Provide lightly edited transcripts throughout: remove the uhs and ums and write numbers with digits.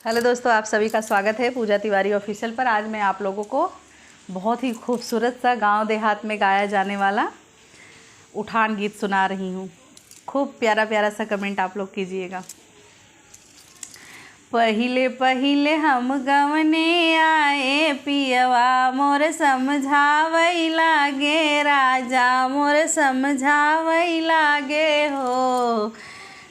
Hello दोस्तों, आप सभी का स्वागत है पूजा तिवारी ऑफिशियल पर। आज मैं आप लोगों को बहुत ही खूबसूरत सा गांव देहात में गाया जाने वाला उठान गीत सुना रही हूँ। खूब प्यारा प्यारा सा कमेंट आप लोग कीजिएगा। पहिले पहिले हम गवने आए, पियवा मोर समझावई लागे, राजा मोर समझावई लागे हो।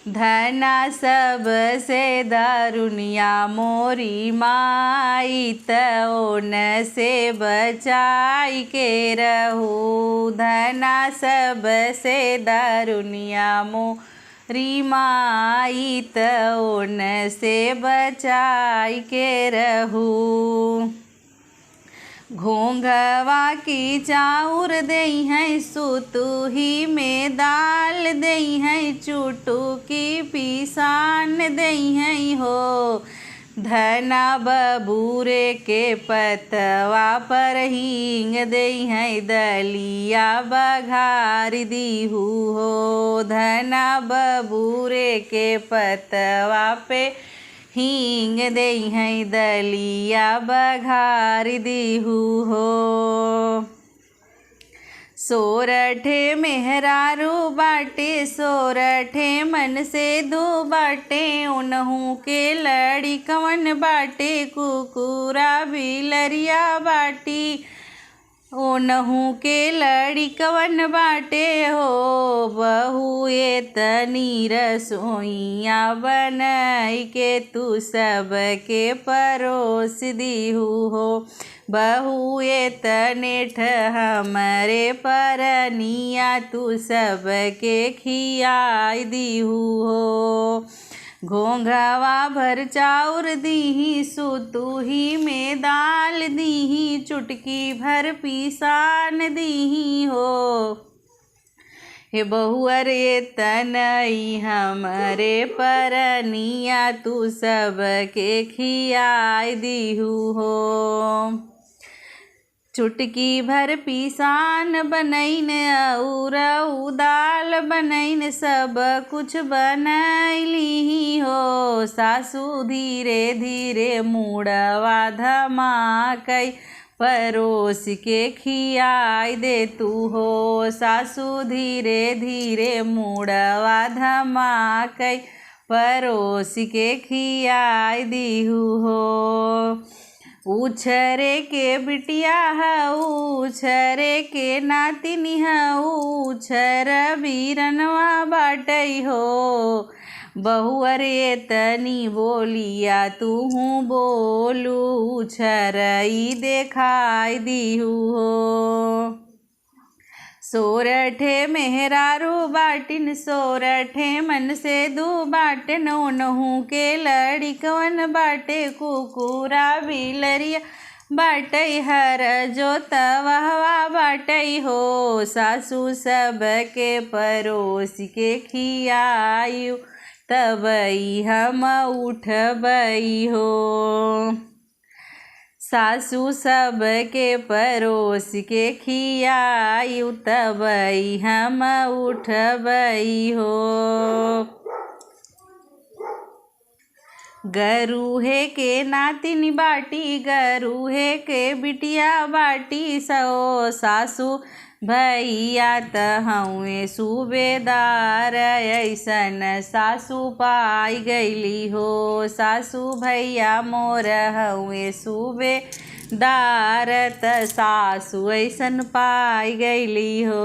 धना सब से दारुनिया मोरी माई, तओन से बचाई के रहू। धना सब से दारुनिया मोरी माई, तओन से बचाई के रहू। घोंघवा की चाउर दई हैं, सुतुही में दाल दई हैं, चुटुकी पिसान दई हैं हो। धना बबूरे के पतवा पर हींग दई हैं, दलिया बघार दीहू हो। धना बबूरे के पतवा पे हींग दई हैं, दलिया बघार दीहू हो। सोरठे मेहरारू बाटे, सोरठे मन से दू बाटे, उनहू के लड़ी कवन बाटे, कुकुरा बिलरिया बाटी। ओनहू के लड़ी कवन बाटे हो। बहू ये तनी रसोइया बनाई के तू सबके परोस दीहू हो। बहू ये तनेठ हमरे परनिया, तू सबके खियाई दीहू हो। घोंघवा भर चाउर दीही, सुतुही में दाल दीही, चुटकी भर पिसान दीही हो। हे बहुअर ये तनई हमरे परनिया, तू सबके खियाई दीहू हो। चुटकी भर पिसान बनैन और दाल बनैन, सब कुछ बनैली हो। सासू धीरे धीरे मुड़वा धमाकई, परोस के खियाई दे तू हो। सासू धीरे धीरे मुड़वा धमाकई, परोस के खियाई दीहू हो। उछरे के बिटिया हऊ, उछरे के नातिनी हऊ, उछर बीरनवा बाटई हो। बहुअर ये तनी बोलिया तूहू बोलू, उछरई देखाई दीहू हो। सोरठे मेहरारू बाटिन, सोरठे मन से दू बाटन, ओनहू के लड़ी कवन बाटे, कुकुरा बिलरिया बाटई, हर जोतवा बाटई हो। सासू सबके परोस के खियायु, तबई हम उठबई हो। सासू सबके परोस के खियायु, तबई हम उठबई हो। गरूहे के नातिनी बाटी, गरूहे के बिटिया बाटी, सो सासू भैया त हउए सूबेदार, ऐसन सासू पाई गईली हो। सासू भैया मोर हउए सूबेदार, त सासू ऐसन पाई गईली हो।